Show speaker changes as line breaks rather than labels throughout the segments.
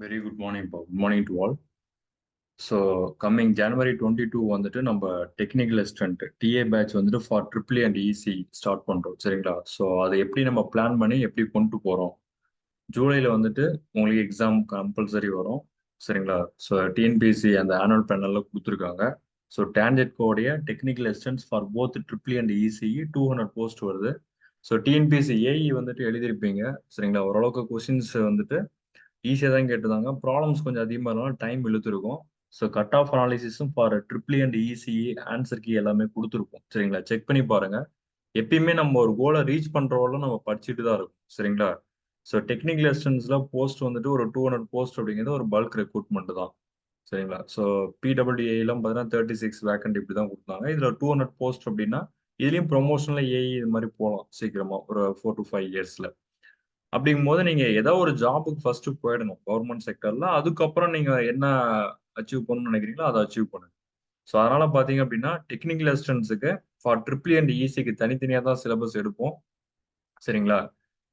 Very good morning, Bob. Good morning to all. So coming January 22 வந்துட்டு நம்ம technical assistant DA batch வந்துட்டு for triple and EC start பண்றோம் சரிங்களா. So அதை எப்படி நம்ம பிளான் பண்ணி எப்படி கொண்டு போறோம். ஜூலைல வந்துட்டு உங்களுக்கு எக்ஸாம் கம்பல்சரி வரும் சரிங்களா. ஸோ டிஎன்பிஎஸ்சி அந்த ஆனுவல் பேனல்ல கொடுத்துருக்காங்க. ஸோ டான்ஜெட் கோடைய technical assistance for both triple and ECE 200 post வருது. ஸோ டிஎன்பிஎஸ்சி ஏஇ வந்துட்டு எழுதியிருப்பீங்க சரிங்களா. ஓரளவுக்கு கொஸ்டின்ஸ் வந்துட்டு ஈஸியாக தான் கேட்டுருந்தாங்க. ப்ராப்ளம்ஸ் கொஞ்சம் அதிகமாக இருந்தாலும் டைம் இழுத்துருக்கும். ஸோ கட் ஆஃப் அனாலிசிஸும் for triple and ECE answer key எல்லாமே கொடுத்துருக்கும் சரிங்களா. செக் பண்ணி பாருங்க. எப்பயுமே நம்ம ஒரு கோலை ரீச் பண்றவங்களும் நம்ம படிச்சுட்டு தான் இருக்கும் சரிங்களா. ஸோ டெக்னிக்கல் அசிஸ்டன்ஸ்ல போஸ்ட் வந்துட்டு ஒரு 200 போஸ்ட் அப்படிங்கிறது ஒரு பல்க் ரெக்ரூட்மெண்ட் தான் சரிங்களா. ஸோ பிடபிள்யூஏலாம் பார்த்தீங்கன்னா 36 வேக்கண்ட் இப்படி தான் கொடுத்தாங்க. இதுல 200 போஸ்ட் அப்படின்னா இதுலயும் ப்ரொமோஷன்ல ஏஇ இது மாதிரி போகலாம் சீக்கிரமா ஒரு 4 to 5 இயர்ஸ்ல. அப்படிங்கும் போது நீங்க ஏதோ ஒரு ஜாபுக்கு ஃபர்ஸ்ட் போயிடணும் கவர்மெண்ட் செக்டர்ல. அதுக்கப்புறம் நீங்க என்ன அச்சீவ் பண்ணணும்னு நினைக்கிறீங்களோ அதை அச்சீவ் பண்ணுங்க. ஸோ அதனால பாத்தீங்க அப்படின்னா டெக்னிக்கல் அசிஸ்டன்ஸுக்கு ஃபார் ட்ரிபிள் அண்ட் இசிக்கு தனித்தனியா தான் சிலபஸ் எடுப்போம் சரிங்களா.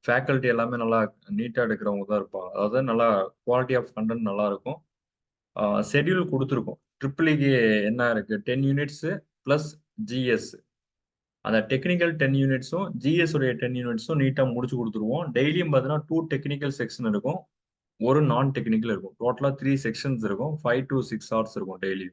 ஃபேக்கல்ட்டி எல்லாமே நல்லா நீட்டா எடுக்கிறவங்க தான் இருப்பாங்க. அதாவது நல்லா குவாலிட்டி ஆஃப் கண்டென்ட் நல்லா இருக்கும். ஷெட்யூல் கொடுத்துருக்கோம். ட்ரிபிள்இக்கு என்ன இருக்கு 10 யூனிட்ஸ் பிளஸ் ஜிஎஸ். அந்த டெக்னிக்கல் 10 யூனிட்ஸும் ஜிஎஸ் உடைய 10 யூனிட்ஸும் நீட்டா முடிச்சு கொடுத்துருவோம். டெய்லியும் பார்த்தீங்கன்னா 2 டெக்னிக்கல் செக்ஷன் இருக்கும், ஒரு நான் டெக்னிக்கல் இருக்கும். டோட்டலா 3 செக்ஷன்ஸ் இருக்கும். 5 to 6 ஹவர்ஸ் இருக்கும் டெய்லி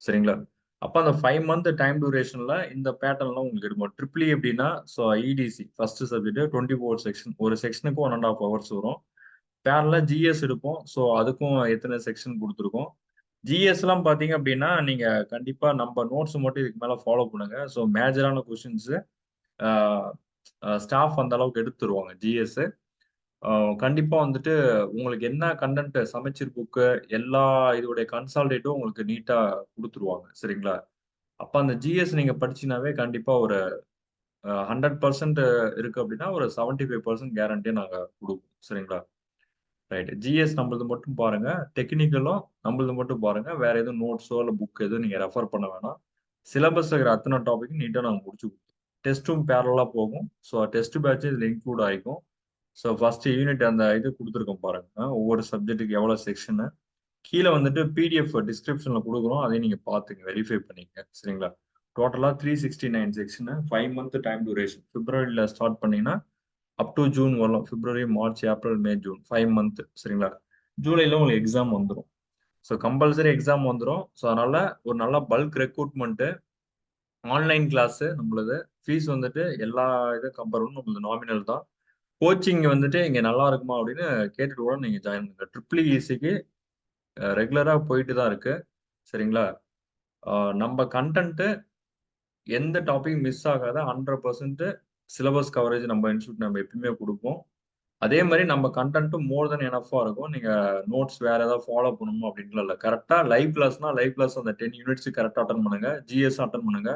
சரிங்களா. அப்ப அந்த 5 மந்த் டைம் டியூரேஷன்ல இந்த பேட்டர்ன்லாம் உங்களுக்கு இருக்கும். ட்ரிபிள் எப்படின்னா ஸோ இடிசி ஃபர்ஸ்ட் சப்ஜெக்ட் 24 செக்ஷன், ஒரு செக்ஷனுக்கு 1.5 ஹவர்ஸ் வரும். பேரலா ஜிஎஸ் எடுப்போம். ஸோ அதுக்கும் எத்தனை செக்ஷன் கொடுத்துருக்கோம். ஜிஎஸ் எல்லாம் பாத்தீங்க அப்படின்னா நீங்க கண்டிப்பா நம்ம நோட்ஸ் மட்டும் இதுக்கு மேல ஃபாலோ பண்ணுங்க. ஸோ மேஜரான கொஸ்டின்ஸ் ஸ்டாஃப் அந்த அளவுக்கு எடுத்துருவாங்க ஜிஎஸ். கண்டிப்பா வந்துட்டு உங்களுக்கு என்ன கண்டென்ட் சமச்சீர் புக்கு எல்லா இதோடைய கன்சால்டேட்டும் உங்களுக்கு நீட்டா கொடுத்துருவாங்க சரிங்களா. அப்ப அந்த ஜிஎஸ் நீங்க படிச்சீங்கன்னாவே கண்டிப்பா ஒரு 100% இருக்கு அப்படின்னா ஒரு 75% கேரண்டியா நாங்க கொடுப்போம் சரிங்களா. ரைட். ஜிஎஸ் நம்மளது மட்டும் பாருங்க. டெக்னிக்கலும் நம்மளது மட்டும் பாருங்க. வேற எதுவும் நோட்ஸோ இல்ல புக் எதுவும் நீங்க ரெஃபர் பண்ண வேணாம். சிலபஸ்ல இருக்கிற அத்தனை டாபிக் நீட்டா நாங்க முடிச்சு கொடுத்தோம். டெஸ்ட்டும் பேரலா போகும். ஸோ டெஸ்ட் பேட்ச் இதுல இன்க்ளூட் ஆயிக்கும். ஸோ ஃபர்ஸ்ட் யூனிட் அந்த இது கொடுத்துருக்கோம் பாருங்க. ஒவ்வொரு சப்ஜெக்ட்டுக்கு எவ்வளவு செக்ஷன் கீழே வந்துட்டு பிடிஎஃப் டிஸ்கிரிப்ஷன்ல கொடுக்குறோம். அதையும் நீங்க பாத்துங்க, வெரிஃபை பண்ணிக்க சரிங்களா. டோட்டலா 369 செக்ஷன், 5 மந்த் டைம் டியூரேஷன். பிப்ரவரியில ஸ்டார்ட் பண்ணீங்கன்னா அப் டு ஜூன் வரலாம். February, March, April, May, June 5 month சரிங்களா. ஜூலைல உங்களுக்கு எக்ஸாம் வந்துடும். ஸோ கம்பல்சரி எக்ஸாம் வந்துடும். ஸோ அதனால ஒரு நல்ல பல்க் ரெக்ரூட்மெண்ட். ஆன்லைன் கிளாஸ் நம்மளது. ஃபீஸ் வந்துட்டு எல்லா இதை கம்பேர் பண்ணணும் நம்மளது நாமினல் தான். கோச்சிங் வந்துட்டு இங்க நல்லா இருக்குமா அப்படின்னு கேட்டுட்டு கூட நீங்க ஜாயின் பண்ணுங்க. ட்ரிபிள் இசிக்கு ரெகுலரா போயிட்டு தான் இருக்கு சரிங்களா. நம்ம கண்டென்ட் எந்த டாபிக் மிஸ் ஆகாத 100% சிலபஸ் கவரேஜ் நம்ம இன்ஸ்டியூட் நம்ம எப்பயுமே கொடுப்போம். அதே மாதிரி நம்ம கண்டென்ட்டும் மோர் தென் எனஃபா இருக்கும். நீங்க நோட்ஸ் வேற ஏதாவது ஃபாலோ பண்ணணும் அப்படின்லாம் இல்லை. கரெக்டா லைவ் கிளாஸ்னா லைவ் கிளாஸ் அந்த 10 யூனிட்ஸ் கரெக்டா அட்டன் பண்ணுங்க. ஜிஎஸ் அட்டன் பண்ணுங்க.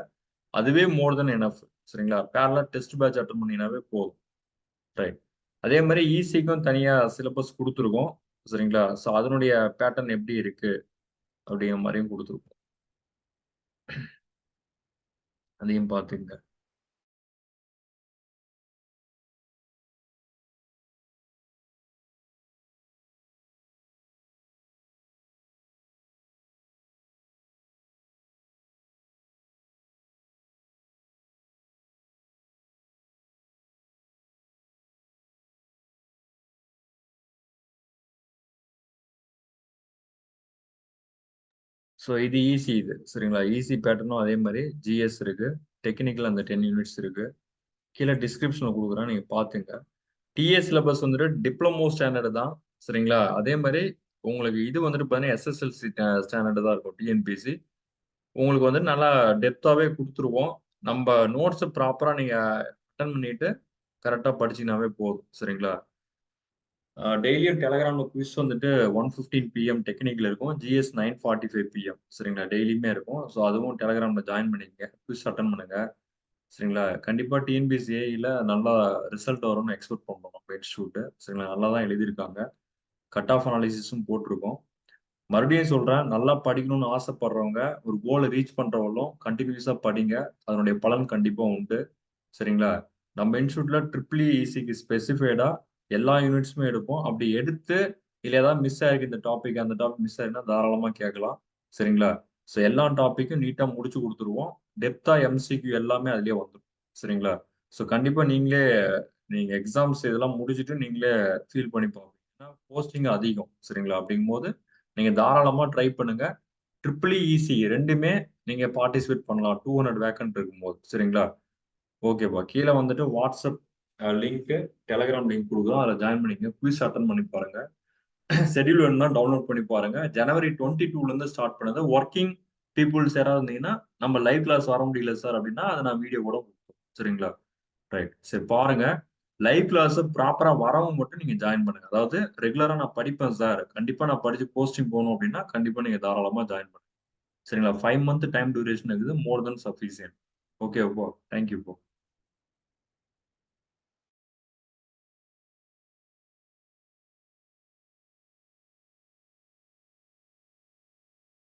அதுவே மோர் தென் எனஃப் சரிங்களா. பேரலா டெஸ்ட் பேட்ச் அட்டன் பண்ணீங்கன்னாவே போதும். ரைட். அதே மாதிரி ஈஸிக்கும் தனியா சிலபஸ் கொடுத்துருக்கோம் சரிங்களா. ஸோ அதனுடைய பேட்டர்ன் எப்படி இருக்கு அப்படிங்கிற மாதிரியும் கொடுத்துருக்கோம். அதையும் பார்த்துங்க. ஸோ இது ஈஸி இது சரிங்களா. ஈஸி பேட்டர்னும் அதே மாதிரி ஜிஎஸ் இருக்கு. டெக்னிக்கல் அந்த 10 யூனிட்ஸ் இருக்கு. கீழே டிஸ்கிரிப்ஷன்ல கொடுக்குறேன், நீங்க பாத்துங்க. டிஏ சிலபஸ் வந்துட்டு டிப்ளமோ ஸ்டாண்டர்டு தான் சரிங்களா. அதே மாதிரி உங்களுக்கு இது வந்துட்டு பார்த்தீங்கன்னா எஸ்எஸ்எல்சி ஸ்டாண்டர்டு தான் இருக்கும் டிஎன்பிசி. உங்களுக்கு வந்து நல்லா டெப்த்தாவே கொடுத்துருவோம். நம்ம நோட்ஸ் ப்ராப்பரா நீங்க அட்டன் பண்ணிட்டு கரெக்டா படிச்சீங்கன்னாவே போதும் சரிங்களா. டெய்லியும் டெலகிராம்ல குவிஸ் வந்துட்டு 1:15 PM டெக்னிக்கல் இருக்கும். ஜிஎஸ் 9:45 PM சரிங்களா. டெய்லியுமே இருக்கும். ஸோ அதுவும் டெலகிராம்ல ஜாயின் பண்ணிக்கங்க. குவிஸ் அட்டன் பண்ணுங்க சரிங்களா. கண்டிப்பா டிஎன்பிசிஏல நல்லா ரிசல்ட் வரும்னு எக்ஸ்பெக்ட் பண்றோம் நம்ம இன்ஸ்டியூட் சரிங்களா. நல்லா தான் எழுதியிருக்காங்க. கட் ஆஃப் அனாலிசிஸும் போட்டிருக்கோம். மறுபடியும் சொல்றேன், நல்லா படிக்கணும்னு ஆசைப்படுறவங்க, ஒரு கோலை ரீச் பண்றவங்களும் கண்டினியூஸா படிங்க. அதனுடைய பலன் கண்டிப்பா உண்டு சரிங்களா. நம்ம இன்ஸ்டியூட்ல ட்ரிபிள் இசிக்கு ஸ்பெசிஃபைடா எல்லா யூனிட்ஸுமே எடுப்போம். அப்படி எடுத்து இல்ல ஏதாவது மிஸ் ஆயிருக்கு இந்த டாபிக், அந்த டாபிக் மிஸ் ஆயிருந்தா தாராளமா கேட்கலாம். சரிங்களா? ஸோ எல்லா டாபிக்கும் நீட்டா முடிச்சு குடுத்துருவோம். டெப்த்தா எம்சிக்யூ எல்லாமே அதிலேயே வந்துரும். சரிங்களா? ஸோ கண்டிப்பா நீங்க எக்ஸாம்ஸ் இதெல்லாம் முடிச்சுட்டு நீங்களே ஃபீல் பண்ணி பாப்பீங்க. ஏன்னா போஸ்டிங் அதிகம். சரிங்களா? அப்படிங்கும்போது நீங்க தாராளமா ட்ரை பண்ணுங்க. ட்ரிபிள் இசி 2மே நீங்க பார்ட்டிசிபேட் பண்ணலாம். 200 வேக்கன்ட் இருக்கும்போது. சரிங்களா? ஓகேப்பா. கீழ வந்துட்டு வாட்ஸ்அப் லிங்க், டெலகிராம் லிங்க் குடுக்குறோம். அதுல ஜாயின் பண்ணிக்கங்க. குயிஸ் அட்டெண்ட் பண்ணி பாருங்க. ஷெட்யூல் வேணும்னா டவுன்லோட் பண்ணி பாருங்க. ஜனவரி 22ல இருந்து ஸ்டார்ட் பண்ணது. ஒர்க்கிங் பீப்புள்ஸ் யாராவது இருந்தீங்கன்னா, நம்ம லைவ் கிளாஸ் வர முடியல சார் அப்படின்னா, அத நான் வீடியோ கூட குடுப்போம். சரிங்களா? ரைட். சரி பாருங்க. லைவ் கிளாஸ் ப்ராப்பரா வரவங்க மட்டும் நீங்க ஜாயின் பண்ணுங்க. அதாவது ரெகுலரா நான் படிப்பேன் சார். கண்டிப்பா நான் படிச்சு போஸ்டிங் போணும் அப்படின்னா, கண்டிப்பா நீங்க தாராளமா ஜாயின் பண்ணுங்க. சரிங்களா? 5 மந்த் டைம் டியூரேஷன் இருக்குது. மோர் தென் சஃபிசியன்ட். ஓகே அப்போ. Thank you bro.